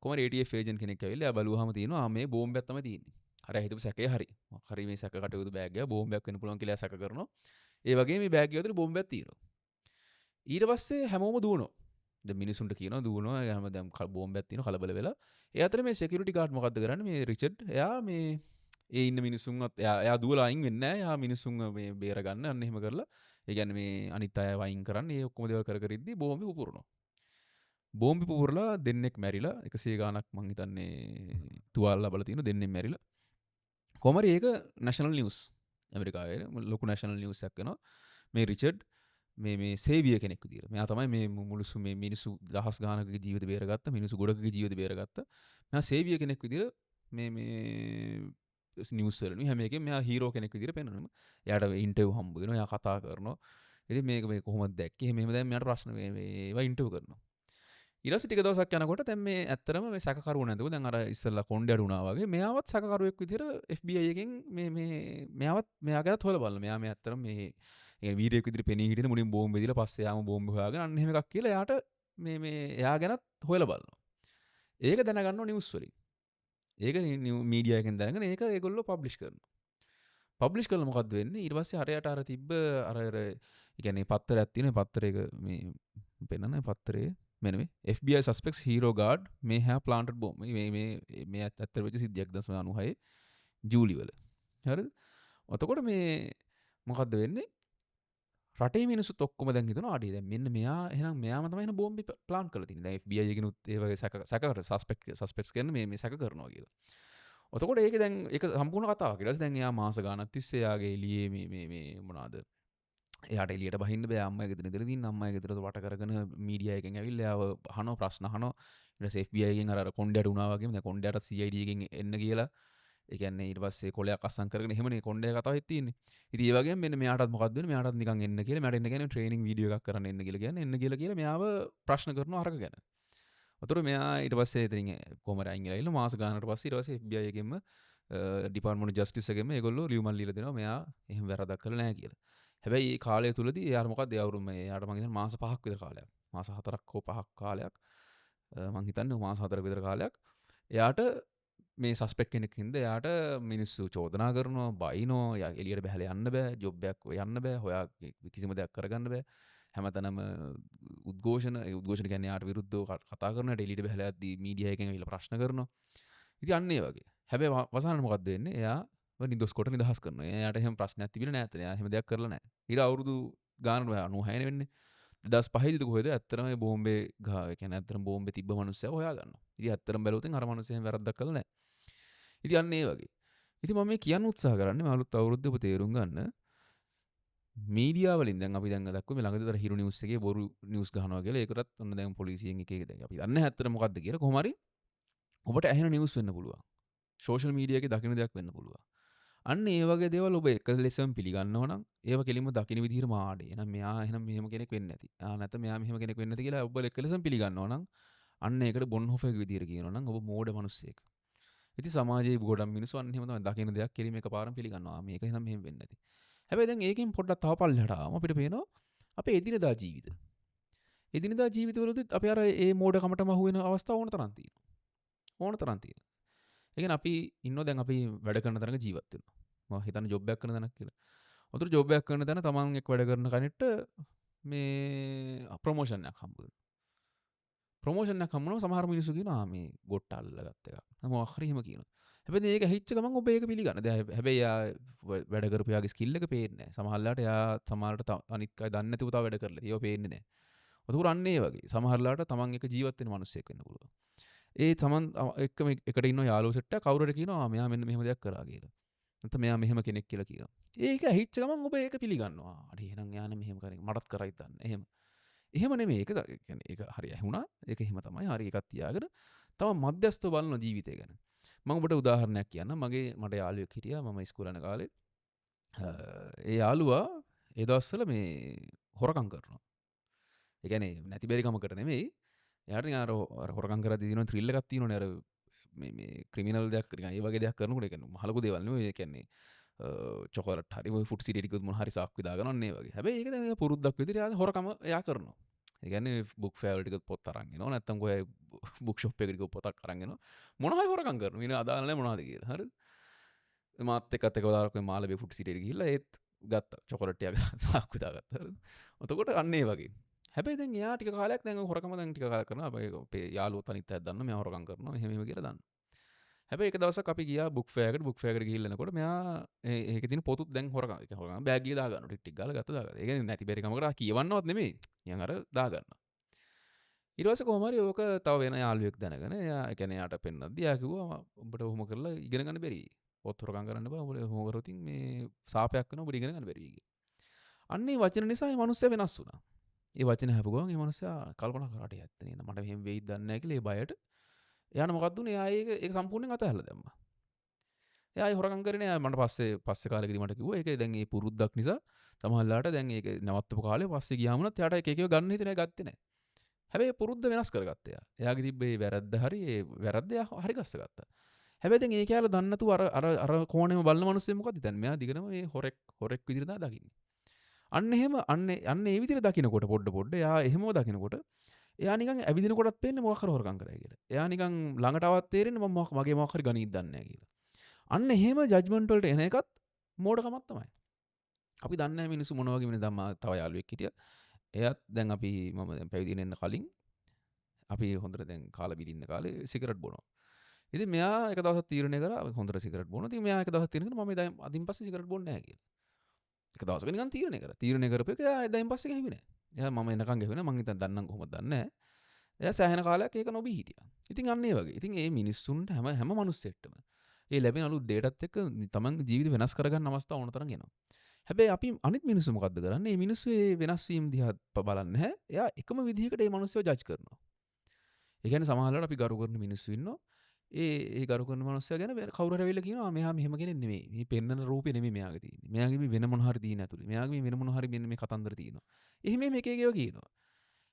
Speaker 1: කොහමද ATF ඒජන්ට් කෙනෙක් ඇවිල්ලා එයා බලුවාම තියෙනවා මේ බෝම්බයක් තමයි තියෙන්නේ. හරි හිතපු සැකේ හරි. හරි මේ සැකකට විදිහ බෑග් එක බෝම්බයක් වෙන්න පුළුවන් කියලා සැක කරනවා. ඒ වගේ මේ බෑග් එක ඇතුලේ බෝම්බයක් තියෙනවා. ඊට පස්සේ හැමෝම දුවනවා. දැන් මිනිසුන්ට කියනවා දුවනවා හැම දැන් බෝම්බයක් තියෙනවා කලබල වෙලා. ඒ අතර මේ සිකියුරිටි ගාඩ් මොකද්ද කරන්නේ මේ රිචඩ් එයා මේ ඒ ඉන්න මිනිසුන්වත් එයා දුවලා අයින් වෙන්නේ නැහැ. එයා මිනිසුන් මේ බේර ගන්න අන්න එහෙම කරලා ඒ කියන්නේ මේ අනිත් අය වයින් කරන්නේ ඒ ඔක්කොම දේවල් කර කර ඉද්දි බෝම්බි පුපුරනවා. බෝම්බි පුපුරලා දෙන්නෙක් මැරිලා 100 ගාණක් මං හිතන්නේ තුවාල ලබලා තියෙන දෙන්නෙක් මැරිලා. කොහොම හරි ඒක නැෂනල් නිවුස් ඇමරිකාවේ ලොකු නැෂනල් නිවුස් එකක් වෙනවා. මේ රිචඩ් මේ සේවිය කෙනෙක් විදියට. මෙයා තමයි මේ මුළුසු මේ මිනිස්සු දහස් ගාණකගේ ජීවිත බේරගත්ත මිනිස්සු ගොඩකගේ ජීවිත බේරගත්ත. මෙයා සේවිය කෙනෙක් විදියට මේ නිවුස් වලින් හැම එකෙම මෙයා හීරෝ කෙනෙක් විදියට පෙන්වනවා. එයාට ඉන්ටර්විව් හම්බ වෙනවා. එයා කතා කරනවා. ඉතින් මේක මේ කොහොමද දැක්කේ? මෙහෙම දැන් මෙයාට ප්‍රශ්න මේ ඒවා ඉන්ටර්විව් කරනවා. ඊට පස්සේ ටික දවසක් යනකොට දැන් මේ ඇත්තටම මේ සැකකරුවෝ නැතුව දැන් අර ඉස්සෙල්ලා කොණ්ඩේ අඩුණා වගේ මෙයාවත් සැකකරුවෙක් විදියට FBI එකෙන් මෙයාවත් මෙයාගේත් හොයලා බලනවා. මෙයා මේ ඇත්තටම මේ ඒ වීරයෙක් විදියට පෙනී හිටින මුලින් බෝම්බ බෙදලා පස්සේ යාම බෝම්බ හොයාගෙන අන්න එහෙම එකක් කියලා එයාට මේ එයා ගැනත් හොයලා බලනවා. ඒක දැනගන්නවා නිවුස් වලින්. ඒක මීඩියා එකෙන් දැනගෙන ඒක ඒගොල්ලෝ පබ්ලිෂ් කරනවා. පබ්ලිෂ් කළා මොකද්ද වෙන්නේ? ඊට පස්සේ හරයට අර තිබ්බ අර ඒ කියන්නේ පත්තරයක් තියෙන පත්තරයක මේ පෙන්නන පත්තරේ මෙන්න මේ FBI suspects hero guard may have planted bomb මේ ඇත්තට වෙච්ච සිද්ධියක් 1996 ජූලි වල. හරිද? එතකොට මේ මොකද්ද වෙන්නේ? රටේ මිනිස්සුත් ඔක්කොම දැන් හිතනවා අඩේ දැන් මෙන්න මෙයා එහෙනම් මෙයාම තමයි එන බෝම්බේ ප්ලාන් කරලා තියෙන්නේ. දැන් FBI එකනොත් ඒ වගේ සැකකට සස්පෙක්ට්ස් කියන්නේ මේ සැක කරනවා කියලා. එතකොට ඒක දැන් ඒක සම්පූර්ණ කතාවක්. ඊට පස්සේ දැන් එයා මාස ගාණක් තිස්සේ එයාගේ එළියේ මේ මොනවාද? එයාට එළියට බහින්න බෑ. අම්මයි ගෙදර ඉඳලා තින්න අම්මයි ගෙදර වට කරගෙන මීඩියා එකෙන් ඇවිල්ලා එයාව අහනවා ප්‍රශ්න අහනවා. ඊට පස්සේ FBI එකෙන් අර කොණ්ඩයට උනා වගේම දැන් කොණ්ඩයට CID එකෙන් එන්න කියලා ඒ කියන්නේ ඊට පස්සේ කොලයක් අස්සම් කරගෙන එහෙමනේ කොණ්ඩේ කතාවෙත් තියෙන්නේ. ඉතින් ඒ වගේම මෙන්න මෙයාටත් මොකක්ද වෙන්නේ? මෙයාටත් නිකන් එන්න කියලා මෙයාට එන්න කියන්නේ ට්‍රේනින් වීඩියෝ එකක් කරන්න එන්න කියලා කියන්නේ එන්න කියලා මෙයාව ප්‍රශ්න කරනවා අරක ගැන. අතට මෙයා ඊට පස්සේ ඉතින් කොහමද අයින් වෙලා ඉන්න මාස ගානකට පස්සේ ඊට පස්සේ FBI එකෙන්ම ඩිපාර්ට්මන්ට් ජස්ටිස් එකෙන්ම ඒගොල්ලෝ ලියුමක් ලියලා දෙනවා මෙයා එහෙම වැරද්දක් කළා නැහැ කියලා. හැබැයි මේ කාලය තුලදී එයාට මොකක්ද ඒ අවුරුම එයාට මං හිතන්නේ මාස 5ක් විතර කාලයක්. මාස 4ක් හෝ 5ක් කාලයක් මං හිතන්නේ මාස 4ක විතර කාලයක් එයාට මේ සස්පෙක්ට් කෙනෙක් හින්දා එයාට මිනිස්සු චෝදනා කරනවා බයිනෝ එයා එළියට බහලා යන්න බෑ ජොබ් එකක් යන්න බෑ හොයා කිසිම දෙයක් කරගන්න බෑ හැමතැනම උද්ඝෝෂණ කියන්නේ එයාට විරුද්ධව කතා කරනවා එළියට බහලා යද්දී මීඩියා එකෙන් ඇවිල්ලා ප්‍රශ්න කරනවා ඉතින් අන්න ඒ වගේ හැබැයි වසහන මොකද්ද වෙන්නේ එයා නිදොස් කොට නිදහස් කරනවා එයාට එහෙම ප්‍රශ්නයක් තිබිලා නැහැ අතන එයා එහෙම දෙයක් කරලා නැහැ ඊට අවුරුදු ගානකට 96 වෙන්නේ 2005 දී කොහෙද ඇත්තටම මේ බෝම්බේ ගහ ඒ කියන්නේ ඇත්තටම බෝම්බේ තිබ්බ මිනිස්සයා හොයා ගන්නවා ඉතින් ඇත්තටම බැලුවොත් අර මිනිස්සයා එහෙම වැරද්දක් කළා නැහැ ඉතින් අන්න ඒ වගේ. ඉතින් මම මේ කියන්න උත්සාහ කරන්නේ මේ අලුත් අවුරුද්දේ ඔබ තේරුම් ගන්න මීඩියා වලින් දැන් අපි දැන් දැක්කෝ මේ ළඟදී අර හිරු නිවුස් එකේ බොරු නිවුස් ගහනවා කියලා ඒකටත් ඔන්න දැන් පොලිසියෙන් එක එක දැන් අපි දන්නේ නැහැ ඇත්තට මොකද්ද කියලා කොහොම හරි ඔබට ඇහෙන නිවුස් වෙන්න පුළුවන්. සෝෂල් මීඩියා එකේ දකින්න දෙයක් වෙන්න පුළුවන්. අන්න ඒ වගේ දේවල් ඔබ එක ලෙසම පිළිගන්නවා නම් ඒව කෙලින්ම දකින්න විදිහට මාඩේ. එහෙනම් මෙයා එහෙනම් මෙහෙම කෙනෙක් වෙන්නේ නැති. නැත්නම් මෙයා මෙහෙම කෙනෙක් වෙන්නේ නැති කියලා ඔබ එක ලෙසම පිළිගන්නවා නම් අන්න ඒකට බොන්හොෆර් විදිහට කියනවා නම් ඔබ මෝඩ මිනිස්සෙක්. ඉතින් සමාජයේ ගොඩක් මිනිස්සු අන්න එහෙම තමයි දකින්න දෙයක් කෙලින්ම එකපාරම පිළිගන්නවා. මේක එහෙනම් මෙහෙම වෙන්නේ නැති. හැබැයි දැන් ඒකෙන් පොඩ්ඩක් තව පල්ලෙහාට ආවම අපිට පේනවා අපේ එදිනදා ජීවිත. එදිනදා ජීවිතවලදීත් අපි අර ඒ මෝඩකමටම අහු වෙන අවස්ථා ඕන තරම් තියෙනවා. ඕන තරම් තියෙනවා. ඒ කියන්නේ අපි ඉන්නෝ දැන් අපි වැඩ කරන තැනක ජීවත් වෙනවා. මම හිතන්නේ ජොබ් එකක් කරන තැනක් කියලා. උතර ජොබ් එකක් කරන තැන තමන් එක්ක වැඩ කරන කෙනෙක්ට මේ ප්‍රොමෝෂන් එකක් හම්බ වෙනවා. ප්‍රොමෝෂන් එකක් හම්බුනම සමහර මිනිස්සු කියනවා මේ ගොට්ට අල්ලගත්ත එකක්. මොකක් හරි එහෙම කියනවා. හැබැයි ඒක හිච්ච ගමන් ඔබ ඒක පිළිගන්න. දැන් හැබැයි යා වැඩ කරපු යාගේ ස්කිල් එක පේන්නේ නැහැ. සමහරලාට යා සමහරට අනිත් අය දන්නේ නැතිව තව වැඩ කරලා. ඒව පේන්නේ නැහැ. උතර අන්න ඒ වගේ. සමහරලාට තමන් එක ජීවත් වෙන මිනිස්සෙක් වෙන්න පුළුවන්. ඒ තමන් එක්කම එකට ඉන්න යාළුවෝ සෙට් එක කවුරුහරි කියනවා මෙයා මෙන්න මෙහෙම දෙයක් කරා කියලා. නැත්නම් මෙයා මෙහෙම කෙනෙක් කියලා කියනවා. ඒක හිච්ච ගමන් ඔබ ඒක පිළිගන්නවා. අනේ එහෙනම් යානේ මෙහෙම කරේ මටත් කරයි දන්නේ. එහෙම. එහෙම නෙමෙයි ඒක කියන්නේ ඒක හරි ඇහුණා. ඒක එහෙම තමයි. හරි එකක් තියාගෙන තම මධ්‍යස්ථව බලන ජීවිතය ගැන. මම ඔබට උදාහරණයක් කියන්නම්. මට යාළුවෙක් හිටියා මම ඉස්කෝලේ යන කාලේ. ඒ යාළුවා ඒ දවස්වල මේ හොරකම් කරනවා. ඒ කියන්නේ නැති බැරි කමකට නෙමෙයි. එයාට නිකන් අර හොරකම් කරද්දී දිනන ත්‍රිල් එකක් තියෙනවනේ අර මේ ක්‍රිමිනල් දෙයක් නිකන් ඒ වගේ දෙයක් කරනකොට ඒ කියන්නේ මහලුකු දේවල් නෙමෙයි. ඒ කියන්නේ චොකලට් හරි ඔය ෆුඩ් සිටි ටිකත් මොන හරි සාක්කු දාගෙන ඔන්න ඒ වගේ. හැබැයි ඒක දැන් පුරුද්දක් විදිහට එයා හොරකම එයා කරනවා. ඒ කියන්නේ බුක් ෆෙයාර් ටිකත් පොත් අරන් එනවා. නැත්තම් කොහේ බුක් ෂොප් එකකට ගිහලා පොතක් අරන් එනවා. මොන හරි හොරකම් කරනවා. ඉතින් අදාළ නැහැ මොනවද කියලා. හරිද? මාත් එක්කත් එක දාරක් ඔය මාළඹේ ෆුඩ් සිටියට ගිහිල්ලා ඒත් ගත්තා. චොකලට් ටික සාක්කු දාගත්තා. හරිද? එතකොට අන්න ඒ වගේ. හැබැයි දැන් එයා ටික කාලයක් දැන් හොරකම දැන් ටික කාලයක් කරනවා. අපේ යාළුවෝ තනිත් අයත් දන්නවා මෙයා හොරකම් කරනවා. එහෙම එහෙම කියලා දන්නවා. හැබැයි එක දවසක් අපි ගියා බුක් ෆෙයාර් එකට ගිහිල්ලා එනකොට මෙයා ඒකේ තියෙන පොතුත් දැන් හොරකම් ඒ කියන්නේ හොරකම් බෑග් එකේ දාගන්නවා ටික් ටික් ගාලා දාගන්නවා. ඒ කියන්නේ නැති බැරි කමකට කියවන්නවත් නෙමෙයි. නිකන් අර දාගන්නවා. ඊට පස්සේ කොහොම හරි ඕක තව වෙන යාළුවෙක් දැනගෙන එයා ඒ කියන්නේ එයාට පෙන්නද්දි එයා කිව්වා උඹට ඔහොම කරලා ඉගෙන ගන්න බැරි. පොත් හොරකම් කරන්න බෑ. උඹට ඔහොම කරොත් මේ සාපයක් වෙනවා උඹට ඉගෙන ගන්න බැරි කියලා. අන්න ඒ වචන නිසා මේ මිනිස්සයා වෙනස් වුණා. ඒ වචන හැපු ගමන් මේ මිනිස්සයා කල්පනා කරාට ඇත්ත නේද මට මෙහෙම වෙයිද දන්නේ නැහැ කියලා ඒ බයට එයාට මොකක්ද උනේ එයා ඒක සම්පූර්ණයෙන් අතහැරලා දැම්මා. එයා ඒ හොරකම් කරේ නෑ මට පස්සේ කාලෙකදී මට කිව්වා ඒක දැන් මේ පුරුද්දක් නිසා සමහරලාට දැන් ඒක නවත්තපු කාලේ පස්සේ ගියාම උනත් එයාට එක එකව ගන්න හිතේ නෑ ගත්තේ නෑ. හැබැයි පුරුද්ද වෙනස් කරගත්තා එයා. එයාගේ තිබ්බ ඒ වැරද්ද හරි ඒ වැරද්ද එයා හරි ගස්සගත්තා. හැබැයි දැන් ඒ කෑල්ල දන්නේ නැතුව අර කෝණෙම බලන මිනිස්සෙ මොකද්ද දැන් මෙයා දිගටම මේ හොරෙක් විදිහට තමයි දකින්නේ. අන්න එහෙම අන්න ඒ විදිහට දකින්නකොට පොඩ එයා එහෙමම දකින්නකොට එයා නිකන් ඇවිදිනකොටත් පේන්නේ මොකක් හරි හොරකම් කරයි කියලා. එයා නිකන් ළඟට ආවත් තේරෙන්නේ මම මගේ මොකක් හරි ගණීත් දන්නේ නැහැ කියලා. අන්න එහෙම ජජ්මන්ට් වලට එන එකත් මෝඩකමක් තමයි. අපි දන්නේ නැහැ මිනිස්සු මොන වගේ වෙනද තව යාළුවෙක් හිටියා. එයාත් දැන් අපි මම දැන් පැවිදි වෙන්න කලින් අපි හොඳට දැන් කාලා බිරින්න කාලේ සිගරට් බොනවා. ඉතින් මෙයා එක දවසක් තීරණය කරා හොඳට සිගරට් බොනවා. ඉතින් මෙයා එක දවසක් තීරණය කරා මම දැන් අදින් පස්සේ සිගරට් බොන්නේ නැහැ කියලා. එක දවසක නිකන් තීරණය කරා. තීරණය කරපු එක එයා දැන් පස්සේ ගැහුවේ නැහැ. එයා මම එනකන් ගැහුවේ නැහැ. මං හිතන් දන්නම් කොහොමද දන්නේ නැහැ. එයා සෑහෙන කාලයක් ඒක නොබී හිටියා. ඉතින් අන්න ඒ වගේ. ඉතින් මේ මිනිස්සුන්ට හැම මිනිස්සෙක්ටම ඒ ලැබෙන අලුත් දේටත් එක්ක තමන් ජීවිත වෙනස් කරගන්න අවස්ථා ඕන තරම් එනවා. හැබැයි අපි අනිත් මිනිස්සු මොකද්ද කරන්නේ? මේ මිනිස්සු මේ වෙනස් වීම දිහා බලන්නේ නැහැ. එයා එකම විදිහකට මේ මිනිස්සුව ජජ් කරනවා. ඒ කියන්නේ සමහරවිට අපි ගරු කරන මිනිස්සු ඉන්නවා. ඒ ගරු කරන මිනිස්සයා ගැන කවුරු හරි ඇවිල්ලා කියනවා මෙයා මෙහෙම කෙනෙක් නෙමෙයි. මේ පෙන්නන රූපේ නෙමෙයි මෙයාගේ තියෙන්නේ. මෙයාගේ මේ වෙන මොන හරි තියෙන ඇතුලේ. මෙයාගේ මේ වෙන මොන හරි මෙන්න මේ කතන්දර තියෙනවා. එහෙම එක එකව කියනවා.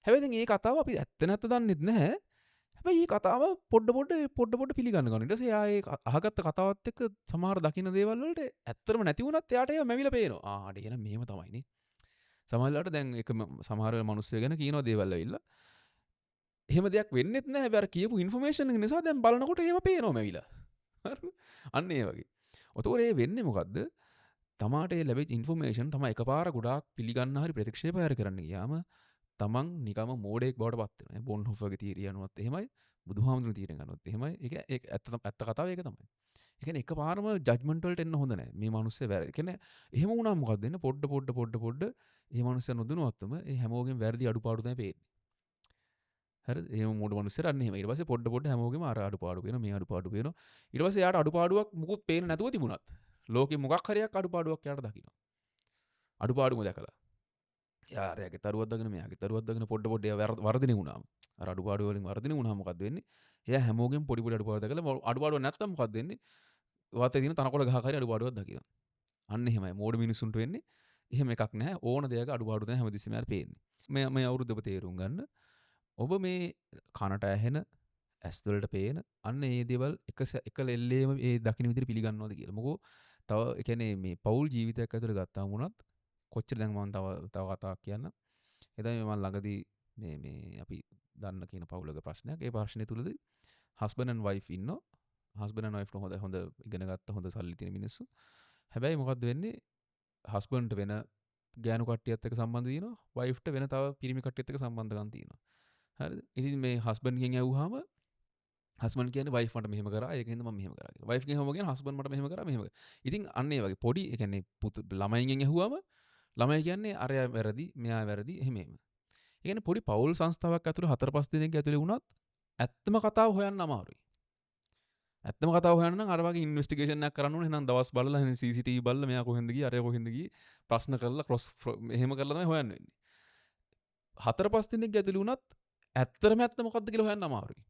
Speaker 1: හැබැයි දැන් මේ කතාව අපි ඇත්ත නැත්ත දන්නෙත් නැහැ. හැබැයි මේ කතාව පොඩ පිළිගන්න ගන්න. ඊට පස්සේ එයා ඒ අහගත්ත කතාවත් එක්ක සමහර දකින්න දේවල් වලට ඇත්තටම නැති වුණත් එයාට ඒව මැවිලා පේනවා. ආ එහෙනම් මෙහෙම තමයිනේ. සමහරවිට දැන් එක සමහර මිනිස්සු ගැන කියනවා දේවල් ඇවිල්ලා. එහෙම දෙයක් වෙන්නෙත් නැහැ. හැබැයි අර කියපු ඉන්ෆර්මේෂන් එක නිසා දැන් බලනකොට ඒව පේනවා මැවිලා. හරිද? අන්න ඒ වගේ. ඔතකොට ඒ වෙන්නේ මොකද්ද? තමාට ඒ ලැබිච්ච ඉන්ෆර්මේෂන් තමයි එකපාර ගොඩාක් පිළිගන්න හරි ප්‍රතික්ෂේප හරි කරන්න ගියාම තමන් නිකම මෝඩෙක් බවට පත් වෙනවා. බොන්හොෆර්ගේ තියරිය අනුවත් එහෙමයි. බුදුහාමුදුරුවෝ තීරණ ගන්නවත් එහෙමයි. ඒක ඇත්ත කතාව ඒක තමයි. ඒ කියන්නේ එකපාරම ජජ්මන්ට් වලට එන්න හොඳ නැහැ. මේ මිනිස්සේ වැරදි. ඒ කියන්නේ එහෙම වුණාම මොකක්ද වෙන්නේ? පොඩ මේ මිනිස්සයා නොදැනුවත්වම ඒ හැමෝගෙම වැරදි අඩුපාඩු තමයි පේන්නේ. හරිද? එහෙම මෝඩ මිනිස්සුන්ට අන්න එහෙම. ඊට පස්සේ පොඩ හැමෝගෙම අර අඩුපාඩු පේනවා, මේ අඩුපාඩු පේනවා. ඊට පස්සේ යාට අඩුපාඩුවක් මුකුත් පේන්නේ නැතුව තිබුණත් ලෝකෙ මොකක් හරියක් අඩුපාඩුවක් යාට දකිනවා. අඩුපාඩුම දැකලා. එයා අරයාගේ තරුවක් දාගෙන මෙයාගේ තරුවක් දාගෙන පොඩ එයා වර්ධනය වුණාම අර අඩුපාඩු වලින් වර්ධනය වුණාම මොකද්ද වෙන්නේ? එයා හැමෝගෙම පොඩි අඩුපාඩු දැකලා අඩුපාඩුවක් නැත්තම් මොකද්ද වෙන්නේ? වාතේ දින තනකොළ ගහක හරි අඩුපාඩුවක් දකිනවා. අන්න එහෙමයි මෝඩ මිනිසුන්ට වෙන්නේ. එහෙම එකක් නැහැ. ඕන දෙයක අඩුපාඩු තමයි හැමදෙස්සෙම යාට පේන්නේ. මේ අවුරුද්ද ඔබ තේරුම් ගන්න. ඔබ මේ කනට ඇහෙන ඇස් වලට පේන අන්න ඒ දේවල් එක ලෙල්ලේම ඒ දකින්න විදිහට පිළිගන්නවද කියලා. මොකෝ තව ඒ කියන්නේ මේ පෞල් ජීවිතයක් ඇතුළේ ගත්තාම වුණත් කොච්චර දැන් මම තව කතාවක් කියන්න. එදා මම ළඟදී මේ අපි දන්න කියන පවුලක ප්‍රශ්නයක්. ඒ ප්‍රශ්නේ තුලදී husband and wife ඉන්නෝ. husband and wife හොඳ ඉගෙන ගත්ත හොඳ සල්ලි තියෙන මිනිස්සු. හැබැයි මොකද්ද වෙන්නේ? husbandට වෙන ගෑනු කට්ටියත් එක්ක සම්බන්ධ තියෙනවා. wifeට වෙන තව පිරිමි කට්ටියත් එක්ක සම්බන්ධකම් තියෙනවා. හරිද? ඉතින් මේ husband ගෙන් ඇහුවාම husband කියන්නේ wife මට මෙහෙම කරා ඒකෙන්ද මම මෙහෙම කරා කියලා. wife ගෙන් හැමෝම කියන husband මට මෙහෙම කරා මෙහෙම කරා. ඉතින් අන්න ඒ වගේ පොඩි ඒ කියන්නේ ළමයින්ගෙන් ඇහුවාම ළමයි කියන්නේ අරයා වැරදි මෙයා වැරදි එහෙම එහෙම. ඒ කියන්නේ පොඩි පෞල් සංස්ථාවක් ඇතුළේ 4-5 දෙනෙක් ඇතුළේ වුණත් ඇත්තම කතාව හොයන්න අමාරුයි. ඇත්තම කතාව හොයන්න නම් අර වගේ ඉන්වෙස්ටිගේෂන් එකක් කරන්න ඕනේ. එහෙනම් දවස් බලලා එහෙනම් CCTV බලලා මෙයා කොහෙන්ද ගියේ අරයා කොහෙන්ද ගියේ ප්‍රශ්න කරලා ක්‍රොස් එහෙම කරලා තමයි හොයන්න වෙන්නේ. 4-5 දෙනෙක් ඇතුළේ වුණත් ඇත්ත මොකද්ද කියලා හොයන්න අමාරුයි.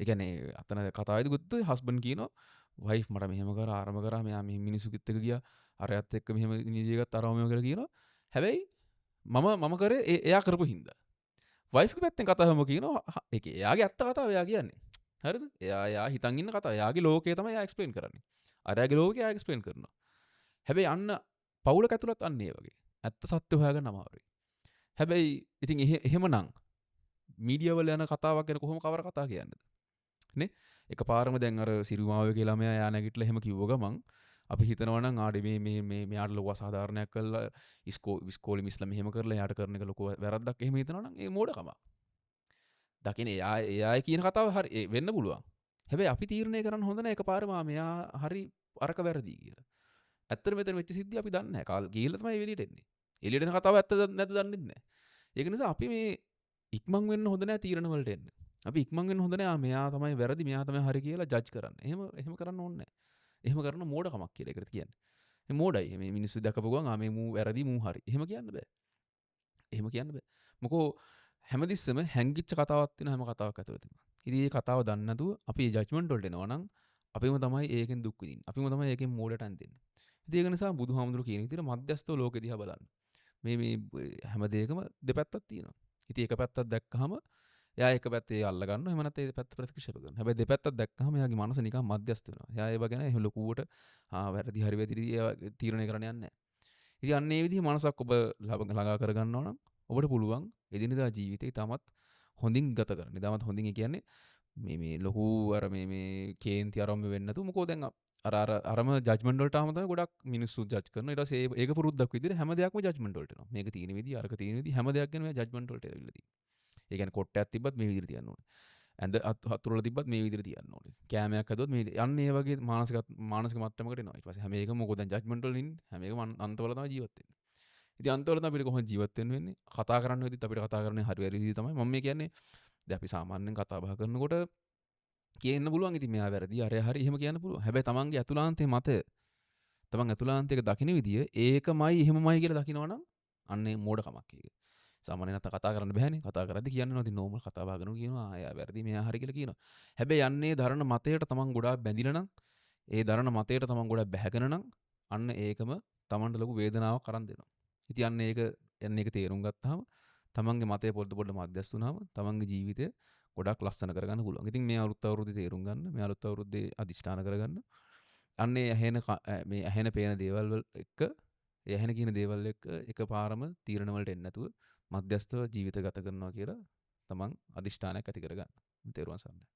Speaker 1: ඒ කියන්නේ අතන කතාවේදී ගුත් හස්බන්ඩ් කියනවා වයිෆ් මට මෙහෙම කරා ආරම කරා මෙයා මේ මිනිස්සුත් එක්ක ගියා අරයත් එක්ක මෙහෙම නිදිය ගත්ත අරම මෙහෙම කියලා කියනවා. හැබැයි මම කරේ එයා කරපු හින්දා. වයිෆ්ගේ පැත්තෙන් කතාව හැම කියනවා ඒක එයාගේ ඇත්ත කතාව එයා කියන්නේ. හරිද? එයා හිතන් ඉන්න කතාව එයාගේ ලෝකය තමයි එයා එක්ස්ප්ලেইন කරන්නේ. අරයාගේ ලෝකය එයා එක්ස්ප්ලেইন කරනවා. හැබැයි අන්න පවුලක ඇතුළත් අන්න ඒ වගේ. ඇත්ත සත්‍ය හොයාගන්න අමාරුයි. හැබැයි ඉතින් එහෙමනම් මීඩියා වල යන කතාවක් ගැන කොහොම කවර කතා කියන්නේ? නේ? එකපාරම දැන් අර සිරිමාවේ කියලා මෙයා යා නැගිටලා එහෙම කිව්ව ගමන් අපි හිතනවා නම් ආඩි මේ මෙයාට ලොකු අසාධාරණයක් කළා ඉස්කෝලේ මිස්ලා මෙහෙම කරලා එයාට කරන එක ලොකු වැරද්දක් එහෙම හිතනවා නම් ඒ මෝඩකම. දකින්නේ එයා කියන කතාව හරි වෙන්න පුළුවන්. හැබැයි අපි තීරණය කරන්න හොඳ නැහැ එකපාරම මෙයා හරි අරක වැරදි කියලා. ඇත්තට මෙතන වෙච්ච සිද්ධිය අපි දන්නේ නැහැ. ගිහිල්ලා තමයි එළියට එන්නේ. එළියට එන කතාව ඇත්තද නැද්ද දන්නෙත් නැහැ. ඒක නිසා අපි මේ ඉක්මන් වෙන්න හොඳ නැහැ තීරණ වලට එන්න. අපි ඉක්මන් වෙන්න හොඳ නැහැ මෙයා තමයි වැරදි මෙයා තමයි හරි කියලා ජජ් කරන්න. එහෙම කරන්න ඕනේ නැහැ. එහෙම කරන මෝඩකමක් කියලා ඒකට කියන්නේ. මේ මෝඩයි. මේ මිනිස්සු දැකපු ගමන් මේ මූ වැරදි මූ හරි. එහෙම කියන්න බෑ. එහෙම කියන්න බෑ. මොකෝ හැමතිස්සෙම හැංගිච්ච කතාවක් තියෙන හැම කතාවක් ඇතුළතම. ඉතින් මේ කතාව දන්නේ නැතුව අපි ජජ්මන්ට් වලට එනවා නම් අපිම තමයි ඒකෙන් දුක් විඳින්නේ. අපිම තමයි ඒකෙන් මෝඩට ඇඳෙන්නේ. ඉතින් ඒක නිසා බුදුහාමුදුරු කියන විදිහට මධ්‍යස්ථව ලෝකෙ දිහා බලන්න. මේ හැම දෙයකම දෙපැත්තක් තියෙනවා. ඉතින් එක පැත්තක් දැක්කහම එයා එක පැත්තේ අල්ල ගන්නවා. එහෙම නැත්නම් ඒ පැත්ත ප්‍රතික්ෂේප කරනවා. හැබැයි දෙපැත්තක් දැක්කහම එයාගේ මනස නිකන් මධ්‍යස්ථ වෙනවා. එයා ඒව ගැන එහෙම ලොකුවට වැරදි හරි වැරදි තීරණය කරන්න යන්නේ නැහැ. ඉතින් අන්න ඒ විදිහේ මනසක් ඔබ ළඟා කරගන්නවා නම් ඔබට පුළුවන් එදිනෙදා ජීවිතේ තාමත් හොඳින් ගත කරන්න. තාමත් හොඳින් ඒ කියන්නේ මේ ලොකු අර මේ කේන්ති ආරම්භ වෙන්නේ නැතුව මොකෝ දැන් අරම ජජ්මන්ට් වලට ආවම තමයි ගොඩක් මිනිස්සු ජජ් කරනවා. ඊට පස්සේ ඒක පුරුද්දක් විදිහට හැම දෙයක්ම ජජ්මන්ට් වලට එනවා. මේක තියෙන විදිහ අරක තියෙන විදිහ හැම දෙයක් ගැනම ජජ්මන්ට් වලට ඇවිල්ලා තියෙනවා. ඒ කියන්නේ කොට්ටයක් තිබ්බත් මේ විදිහට තියන්න ඕනේ. ඇඳ හතුරුල තිබ්බත් මේ විදිහට තියන්න ඕනේ. කෑමයක් හදුවත් මේ යන්න ඒ වගේ මානසික මට්ටමකට එනවා. ඊට පස්සේ හැම එකම මොකද දැන් ජජ්මන්ට් වලින් ඉන්නේ. හැම එකම අන්තවල තමයි ජීවත් වෙන්නේ. ඉතින් අන්තවල තමයි අපිට කොහොමද ජීවත් වෙන්න වෙන්නේ? කතා කරන්න වෙද්දිත් අපිට කතා කරන්නේ හරි වැරදි විදිහ තමයි. මම මේ කියන්නේ දැන් අපි සාමාන්‍යයෙන් කතා බහ කරනකොට කියන්න පුළුවන් ඉතින් මෙයා වැරදි අරයා හරි එහෙම කියන්න පුළුවන්. හැබැයි තමන්ගේ ඇතුළාන්තයේ මතය තමන් ඇතුළාන්තයක දකින විදිය ඒකමයි එහෙමමයි කියලා දකිනවනම් අන්න ඒ මෝඩකමක් ඒක. සාමාන්‍යයෙන් නැත්නම් කතා කරන්න බෑනේ. කතා කරද්දි කියන්නේ නැති නෝමල් කතා බහ කරනවා කියනවා එයා වැරදි මෙයා හරි කියලා කියනවා. හැබැයි යන්නේ දරන මතයට තමන් ගොඩාක් බැඳිලා නම් ඒ දරන මතයට තමන් ගොඩාක් බැහැගෙන නම් අන්න ඒකම තමන්ට ලොකු වේදනාවක් අරන් දෙනවා. ඉතින් අන්න ඒක තේරුම් ගත්තාම තමන්ගේ මතය පොඩ මධ්‍යස්ථ වුණාම තමන්ගේ ජීවිතය ගොඩක් ලස්සන කරගන්න පුළුවන්. ඉතින් මේ අලුත් අවුරුද්දේ තේරුම් ගන්න, මේ අලුත් අවුරුද්දේ අදිෂ්ඨාන කරගන්න. අන්නේ මේ ඇහෙන පේන දේවල් එක්ක ඒ ඇහෙන කියන දේවල් එක්ක එකපාරම තීරණ වලට එන්නේ නැතුව මධ්‍යස්ථව ජීවිත ගත කරනවා කියලා තමන් අදිෂ්ඨානයක් ඇති කරගන්න. තේරුවන් සරණයි.